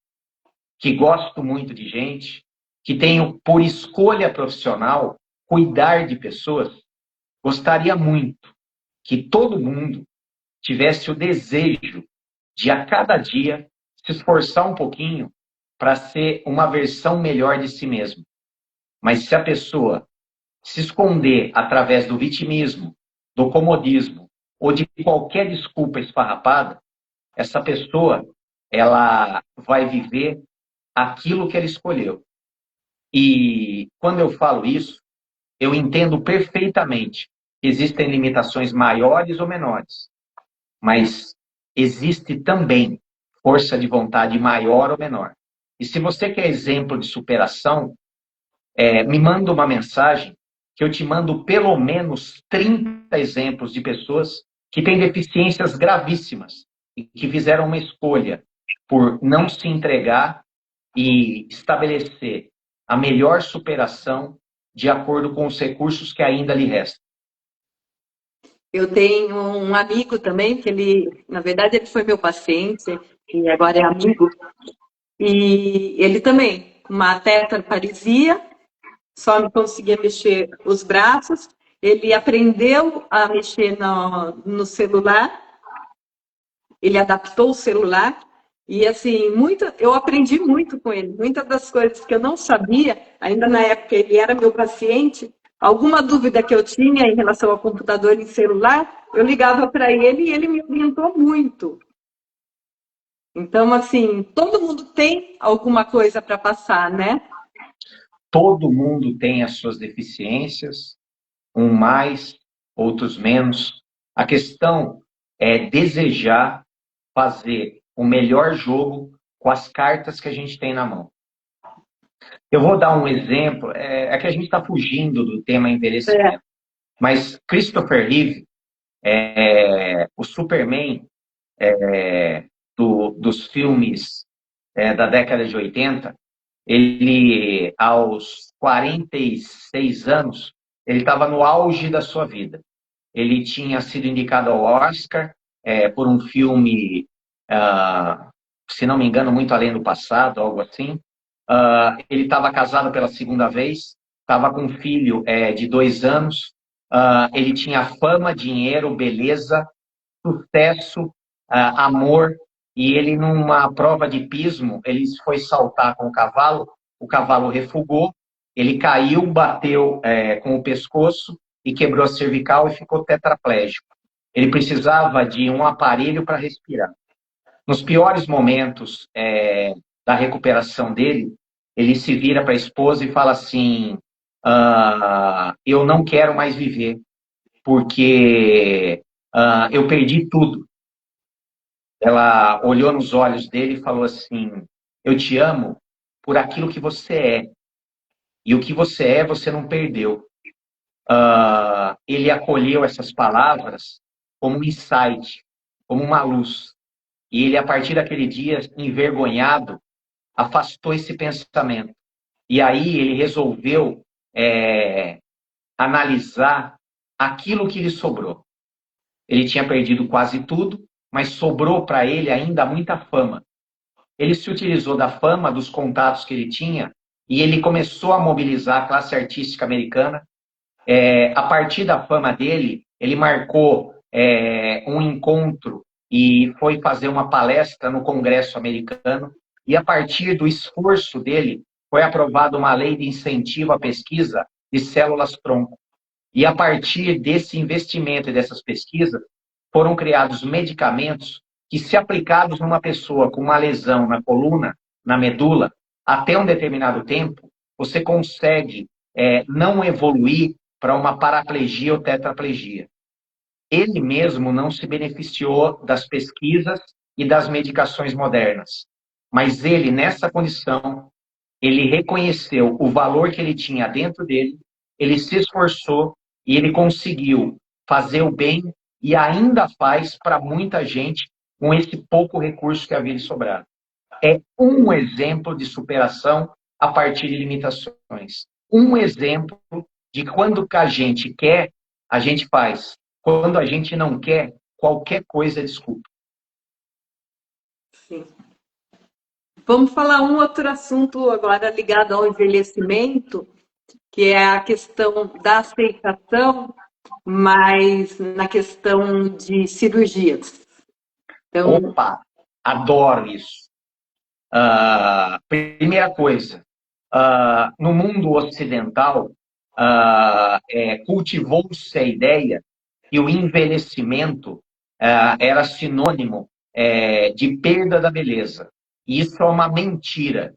que gosto muito de gente, que tenho por escolha profissional cuidar de pessoas, gostaria muito que todo mundo tivesse o desejo de a cada dia se esforçar um pouquinho para ser uma versão melhor de si mesmo. Mas se a pessoa se esconder através do vitimismo, do comodismo ou de qualquer desculpa esfarrapada, essa pessoa ela vai viver aquilo que ela escolheu. E quando eu falo isso, eu entendo perfeitamente que existem limitações maiores ou menores, mas existe também força de vontade maior ou menor. E se você quer exemplo de superação, me manda uma mensagem que eu te mando pelo menos 30 exemplos de pessoas que têm deficiências gravíssimas e que fizeram uma escolha por não se entregar e estabelecer a melhor superação de acordo com os recursos que ainda lhe restam. Eu tenho um amigo também, que ele, na verdade, ele foi meu paciente, e agora é amigo, e ele também, com uma tetraplegia, só não conseguia mexer os braços, ele aprendeu a mexer no celular, ele adaptou o celular, e assim, eu aprendi muito com ele. Muitas das coisas que eu não sabia, ainda na época ele era meu paciente, alguma dúvida que eu tinha em relação ao computador e celular, eu ligava para ele e ele me orientou muito. Então, assim, todo mundo tem alguma coisa para passar, né? Todo mundo tem as suas deficiências, um mais, outros menos. A questão é desejar fazer o melhor jogo com as cartas que a gente tem na mão. Eu vou dar um exemplo, que a gente está fugindo do tema envelhecimento, mas Christopher Reeve, o Superman dos filmes da década de 80, ele, aos 46 anos, ele estava no auge da sua vida. ele tinha sido indicado ao Oscar por um filme, se não me engano, Muito Além do Passado, algo assim. Ele estava casado pela segunda vez, estava com um filho de 2 anos. Ele tinha fama, dinheiro, beleza, sucesso, amor, e ele, numa prova de pismo, ele foi saltar com o cavalo refugou, ele caiu, bateu com o pescoço e quebrou a cervical e ficou tetraplégico. Ele precisava de um aparelho para respirar. Nos piores momentos da recuperação dele, ele se vira para a esposa e fala assim: eu não quero mais viver, porque eu perdi tudo. Ela olhou nos olhos dele e falou assim: eu te amo por aquilo que você é. E o que você é, você não perdeu. Ele acolheu essas palavras como um insight, como uma luz. E ele, a partir daquele dia, envergonhado, afastou esse pensamento. E aí ele resolveu analisar aquilo que lhe sobrou. Ele tinha perdido quase tudo, mas sobrou para ele ainda muita fama. Ele se utilizou da fama, dos contatos que ele tinha, e ele começou a mobilizar a classe artística americana. A partir da fama dele, ele marcou um encontro e foi fazer uma palestra no Congresso americano. E a partir do esforço dele, foi aprovada uma lei de incentivo à pesquisa de células-tronco. E a partir desse investimento e dessas pesquisas, foram criados medicamentos que, se aplicados numa pessoa com uma lesão na coluna, na medula, até um determinado tempo, você consegue não evoluir para uma paraplegia ou tetraplegia. Ele mesmo não se beneficiou das pesquisas e das medicações modernas. Mas ele, nessa condição, ele reconheceu o valor que ele tinha dentro dele, ele se esforçou e ele conseguiu fazer o bem e ainda faz para muita gente com esse pouco recurso que havia lhe sobrado. É um exemplo de superação a partir de limitações. Um exemplo de quando a gente quer, a gente faz. Quando a gente não quer, qualquer coisa é desculpa. Sim. Vamos falar um outro assunto agora ligado ao envelhecimento, que é a questão da aceitação, mas na questão de cirurgias. Então... Opa, adoro isso. Primeira coisa, no mundo ocidental, cultivou-se a ideia que o envelhecimento era sinônimo de perda da beleza. E isso é uma mentira.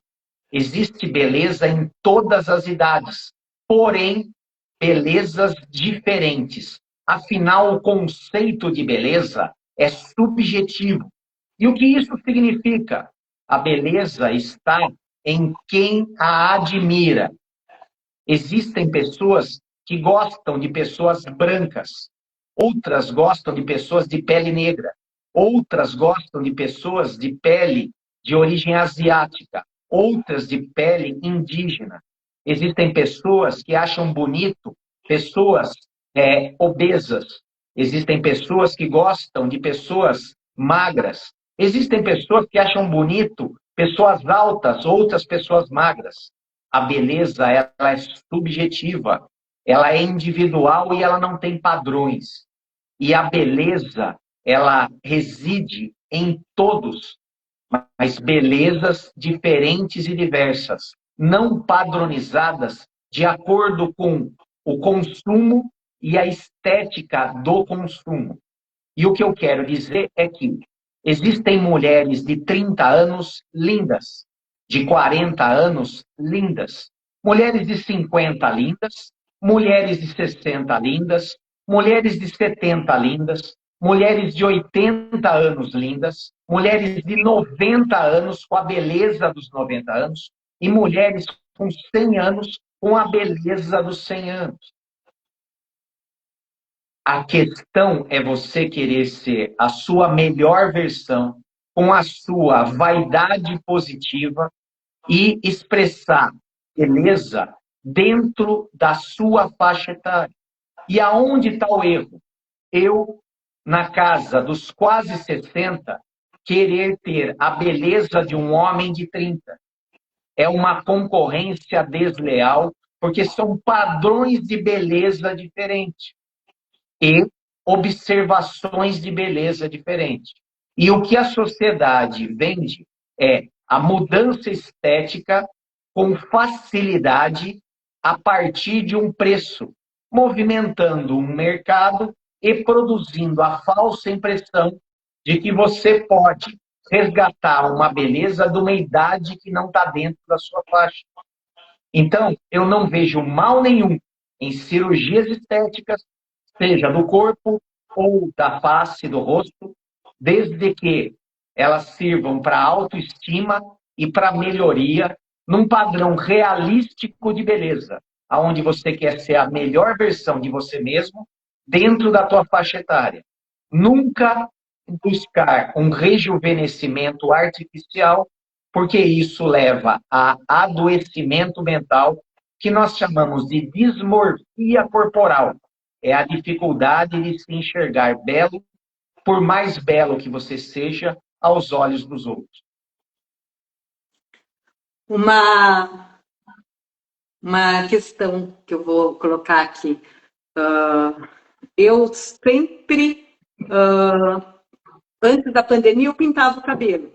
Existe beleza em todas as idades, porém, belezas diferentes. Afinal, o conceito de beleza é subjetivo. E o que isso significa? A beleza está em quem a admira. Existem pessoas que gostam de pessoas brancas, outras gostam de pessoas de pele negra, outras gostam de pessoas de pele de origem asiática, outras de pele indígena. Existem pessoas que acham bonito pessoas obesas. Existem pessoas que gostam de pessoas magras. Existem pessoas que acham bonito pessoas altas, outras pessoas magras. A beleza, ela é subjetiva, ela é individual e ela não tem padrões. E a beleza, ela reside em todos, mas belezas diferentes e diversas, não padronizadas de acordo com o consumo e a estética do consumo. E o que eu quero dizer é que existem mulheres de 30 anos lindas, de 40 anos lindas, mulheres de 50 lindas, mulheres de 60 lindas, mulheres de 70 lindas, mulheres de 80 anos lindas, mulheres de 90 anos com a beleza dos 90 anos e mulheres com 100 anos com a beleza dos 100 anos. A questão é você querer ser a sua melhor versão, com a sua vaidade positiva e expressar beleza dentro da sua faixa etária. E aonde está o erro? eu, na casa dos quase 60, querer ter a beleza de um homem de 30. É uma concorrência desleal, porque são padrões de beleza diferentes e observações de beleza diferentes. E o que a sociedade vende é a mudança estética com facilidade a partir de um preço, movimentando um mercado e produzindo a falsa impressão de que você pode resgatar uma beleza de uma idade que não está dentro da sua faixa. Então, eu não vejo mal nenhum em cirurgias estéticas, seja do corpo ou da face, do rosto, desde que elas sirvam para autoestima e para melhoria num padrão realístico de beleza, aonde você quer ser a melhor versão de você mesmo dentro da tua faixa etária. Nunca buscar um rejuvenescimento artificial, porque isso leva a adoecimento mental, que nós chamamos de dismorfia corporal. É a dificuldade de se enxergar belo, por mais belo que você seja, aos olhos dos outros. Uma questão que eu vou colocar aqui. Eu sempre, antes da pandemia, eu pintava o cabelo.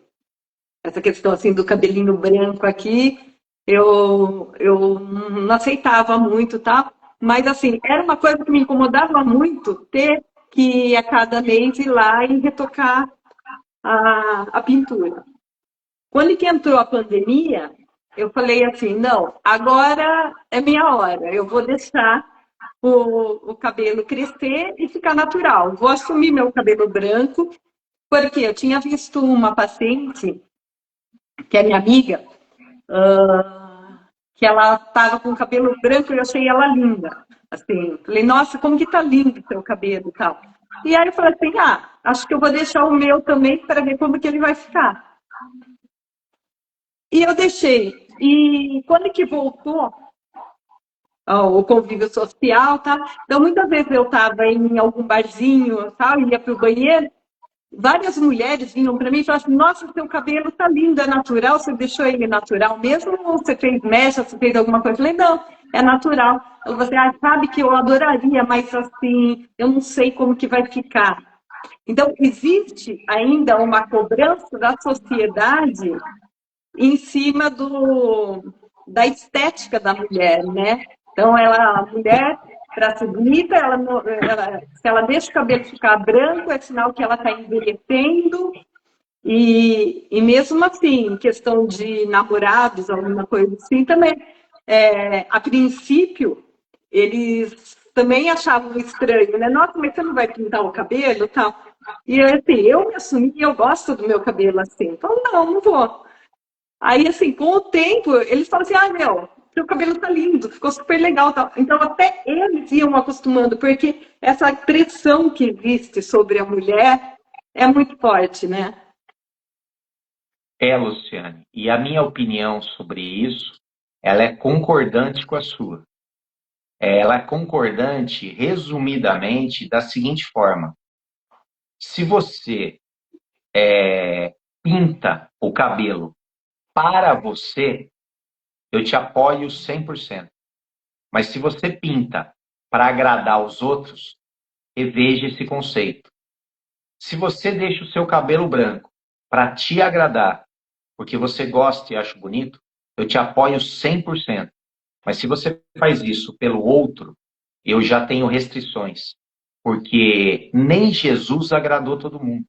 Essa questão assim do cabelinho branco aqui, eu não aceitava muito, tá? Mas assim, era uma coisa que me incomodava muito ter que a cada mês ir lá e retocar a pintura. Quando que entrou a pandemia, eu falei assim, não, agora é minha hora, eu vou deixar o cabelo crescer e ficar natural. Vou assumir meu cabelo branco, porque eu tinha visto uma paciente, que é minha amiga, que ela estava com o cabelo branco e eu achei ela linda. Assim, falei, nossa, como que tá lindo o seu cabelo e tal. E aí eu falei assim, acho que eu vou deixar o meu também para ver como que ele vai ficar. E eu deixei. E quando que voltou o convívio social, tá? Então, muitas vezes eu estava em algum barzinho, tal, ia para o banheiro, várias mulheres vinham para mim e falavam assim, nossa, seu cabelo tá lindo, é natural? Você deixou ele natural mesmo ou você fez mecha, você fez alguma coisa? Eu falei, não, é natural. Ela falou assim, sabe que eu adoraria, mas assim, eu não sei como que vai ficar. Então, existe ainda uma cobrança da sociedade em cima da estética da mulher, né? Então, a mulher, para ser bonita, se ela deixa o cabelo ficar branco, é sinal que ela está envelhecendo. E mesmo assim, em questão de namorados, alguma coisa assim, também, a princípio, eles também achavam estranho, né? Nossa, mas você não vai pintar o cabelo e tal? E assim, eu me assumi, eu gosto do meu cabelo assim. Então, não vou. Aí, assim, com o tempo, eles falam assim, meu, seu cabelo tá lindo, ficou super legal. Tal. Então, até eles iam acostumando, porque essa pressão que existe sobre a mulher é muito forte, né? Luciane, e a minha opinião sobre isso, ela é concordante com a sua. Ela é concordante, resumidamente, da seguinte forma. Se você pinta o cabelo para você, eu te apoio 100%. Mas se você pinta para agradar os outros, reveja esse conceito. Se você deixa o seu cabelo branco para te agradar, porque você gosta e acha bonito, eu te apoio 100%. Mas se você faz isso pelo outro, eu já tenho restrições. Porque nem Jesus agradou todo mundo.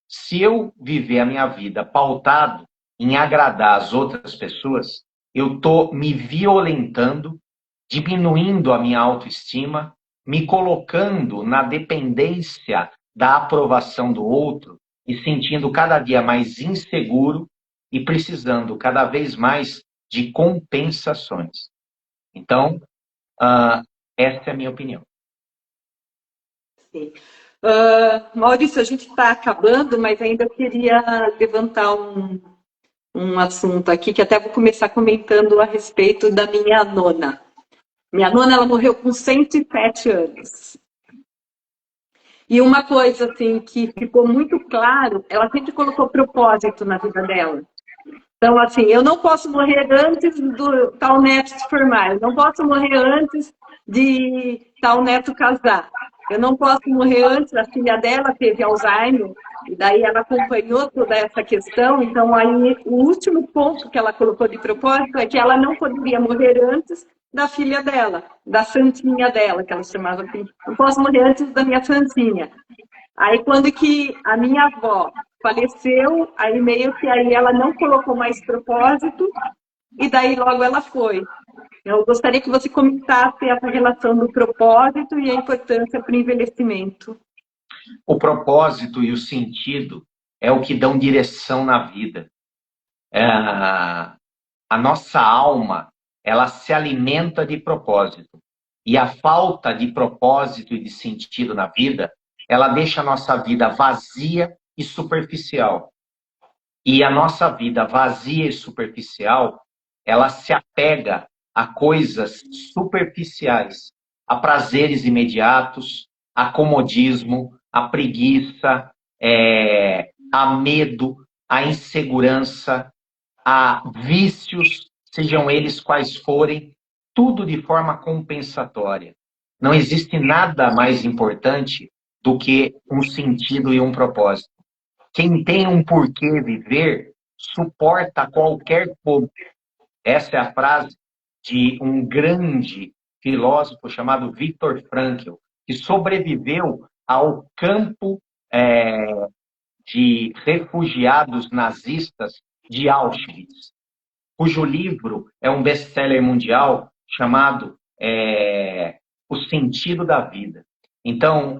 Se eu viver a minha vida pautado em agradar as outras pessoas, eu estou me violentando, diminuindo a minha autoestima, me colocando na dependência da aprovação do outro e sentindo cada dia mais inseguro e precisando cada vez mais de compensações. Então, essa é a minha opinião. Sim. Maurício, a gente está acabando, mas ainda queria levantar um assunto aqui, que até vou começar comentando a respeito da minha nona. Minha nona, ela morreu com 107 anos. E uma coisa assim que ficou muito claro, ela sempre colocou propósito na vida dela. Então, assim, eu não posso morrer antes do tal neto se formar, eu não posso morrer antes de tal neto casar, eu não posso morrer antes, a filha dela teve Alzheimer, e daí ela acompanhou toda essa questão, então aí o último ponto que ela colocou de propósito é que ela não poderia morrer antes da filha dela, da santinha dela, que ela chamava assim, não posso morrer antes da minha santinha. Aí quando que a minha avó faleceu, aí meio que aí ela não colocou mais propósito e daí logo ela foi. Eu gostaria que você comentasse essa relação do propósito e a importância para o envelhecimento. O propósito e o sentido é o que dão direção na vida. A nossa alma, ela se alimenta de propósito. E a falta de propósito e de sentido na vida, ela deixa a nossa vida vazia e superficial. E a nossa vida vazia e superficial, ela se apega a coisas superficiais, a prazeres imediatos, a comodismo, a preguiça, a medo, a insegurança, a vícios, sejam eles quais forem, tudo de forma compensatória. Não existe nada mais importante do que um sentido e um propósito. Quem tem um porquê viver, suporta qualquer fogo. Essa é a frase de um grande filósofo chamado Viktor Frankl, que sobreviveu ao campo de refugiados nazistas de Auschwitz, cujo livro é um best-seller mundial chamado O Sentido da Vida. Então,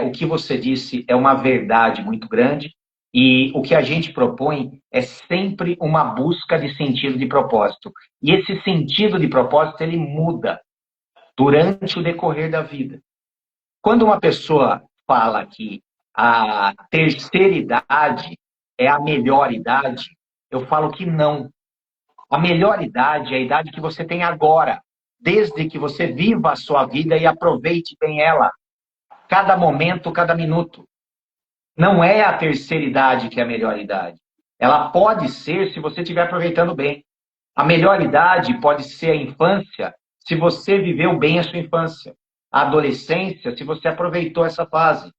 o que você disse é uma verdade muito grande e o que a gente propõe é sempre uma busca de sentido de propósito. E esse sentido de propósito, ele muda durante o decorrer da vida. Quando uma pessoa fala que a terceira idade é a melhor idade, eu falo que não. A melhor idade é a idade que você tem agora, desde que você viva a sua vida e aproveite bem ela, cada momento, cada minuto. Não é a terceira idade que é a melhor idade. Ela pode ser se você estiver aproveitando bem. A melhor idade pode ser a infância, se você viveu bem a sua infância. A adolescência, se você aproveitou essa fase.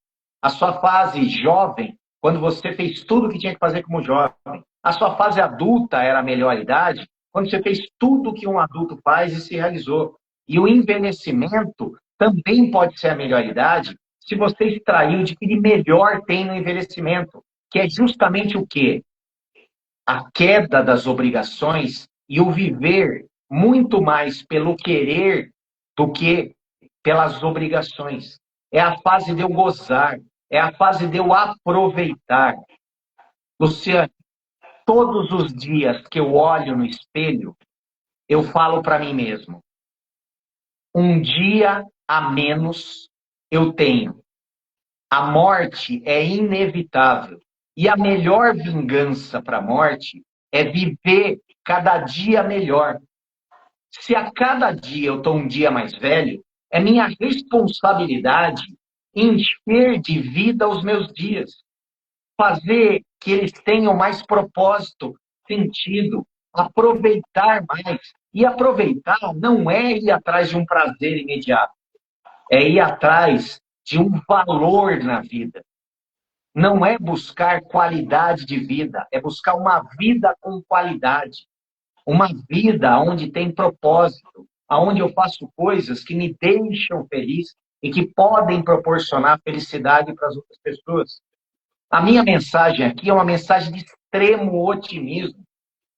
A sua fase jovem, quando você fez tudo o que tinha que fazer como jovem. A sua fase adulta era a melhor idade, quando você fez tudo o que um adulto faz e se realizou. E o envelhecimento também pode ser a melhor idade, se você extraiu de que de melhor tem no envelhecimento, que é justamente o quê? A queda das obrigações e o viver muito mais pelo querer do que pelas obrigações. É a fase de eu gozar, é a fase de eu aproveitar. Luciano, todos os dias que eu olho no espelho, eu falo para mim mesmo, um dia a menos eu tenho. A morte é inevitável. E a melhor vingança para a morte é viver cada dia melhor. Se a cada dia eu estou um dia mais velho, é minha responsabilidade encher de vida os meus dias. Fazer que eles tenham mais propósito, sentido, aproveitar mais. E aproveitar não é ir atrás de um prazer imediato, é ir atrás de um valor na vida. Não é buscar qualidade de vida, é buscar uma vida com qualidade. Uma vida onde tem propósito, onde eu faço coisas que me deixam feliz e que podem proporcionar felicidade para as outras pessoas. A minha mensagem aqui é uma mensagem de extremo otimismo.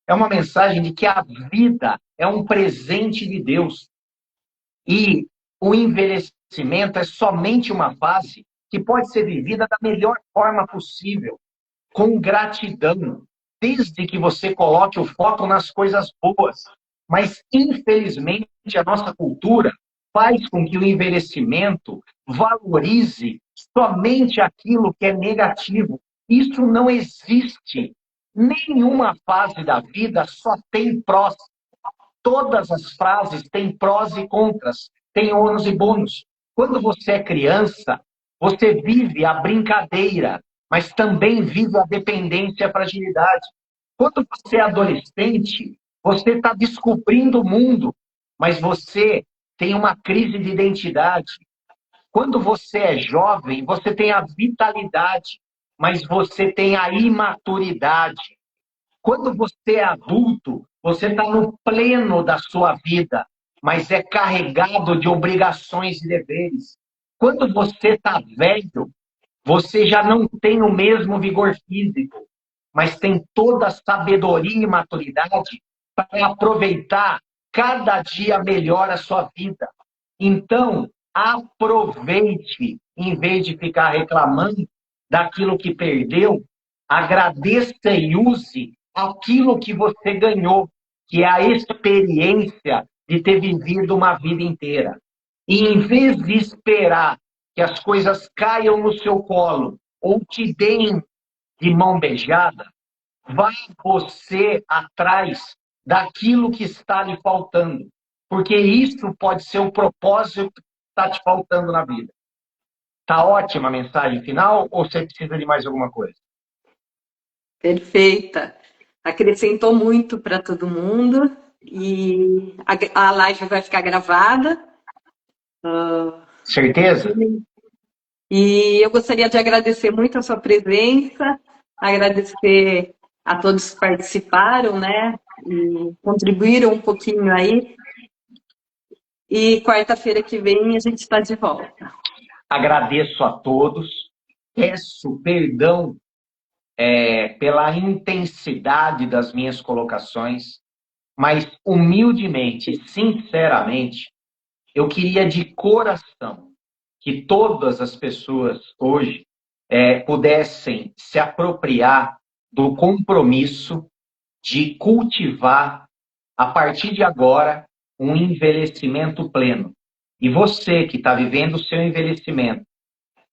É uma mensagem de que a vida é um presente de Deus. E o envelhecimento é somente uma fase que pode ser vivida da melhor forma possível, com gratidão, desde que você coloque o foco nas coisas boas. Mas, infelizmente, a nossa cultura faz com que o envelhecimento valorize somente aquilo que é negativo. Isso não existe. Nenhuma fase da vida só tem prós. Todas as frases têm prós e contras, têm ônus e bônus. Quando você é criança, Você vive a brincadeira, mas também vive a dependência e a fragilidade. Quando você é adolescente, você está descobrindo o mundo, mas você tem uma crise de identidade. Quando você é jovem, você tem a vitalidade, mas você tem a imaturidade. Quando você é adulto, você está no pleno da sua vida, mas é carregado de obrigações e deveres. Quando você está velho, você já não tem o mesmo vigor físico, mas tem toda a sabedoria e maturidade para aproveitar cada dia melhor a sua vida. Então, aproveite, em vez de ficar reclamando daquilo que perdeu, agradeça e use aquilo que você ganhou, que é a experiência de ter vivido uma vida inteira. E em vez de esperar que as coisas caiam no seu colo ou te deem de mão beijada, vá você atrás daquilo que está lhe faltando. Porque isso pode ser o propósito que está te faltando na vida. Tá ótima a mensagem final ou você precisa de mais alguma coisa? Perfeita. Acrescentou muito para todo mundo e a live vai ficar gravada. Certeza? E eu gostaria de agradecer muito a sua presença, agradecer a todos que participaram, né? E contribuíram um pouquinho aí. E quarta-feira que vem a gente está de volta. Agradeço a todos. Peço perdão pela intensidade das minhas colocações, mas humildemente, sinceramente, eu queria de coração que todas as pessoas hoje pudessem se apropriar do compromisso de cultivar, a partir de agora, um envelhecimento pleno. E você que está vivendo o seu envelhecimento,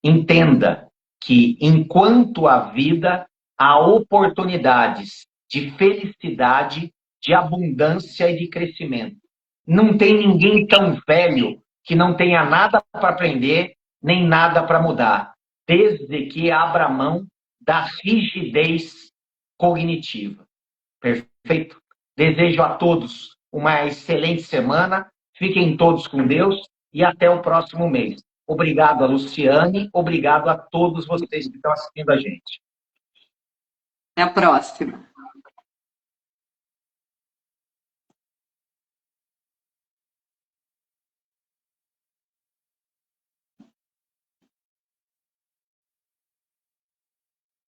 entenda que, enquanto a vida, há oportunidades de felicidade, de abundância e de crescimento. Não tem ninguém tão velho que não tenha nada para aprender, nem nada para mudar, desde que abra mão da rigidez cognitiva. Perfeito? Desejo a todos uma excelente semana, fiquem todos com Deus e até o próximo mês. Obrigado a Luciane, obrigado a todos vocês que estão assistindo a gente. Até a próxima.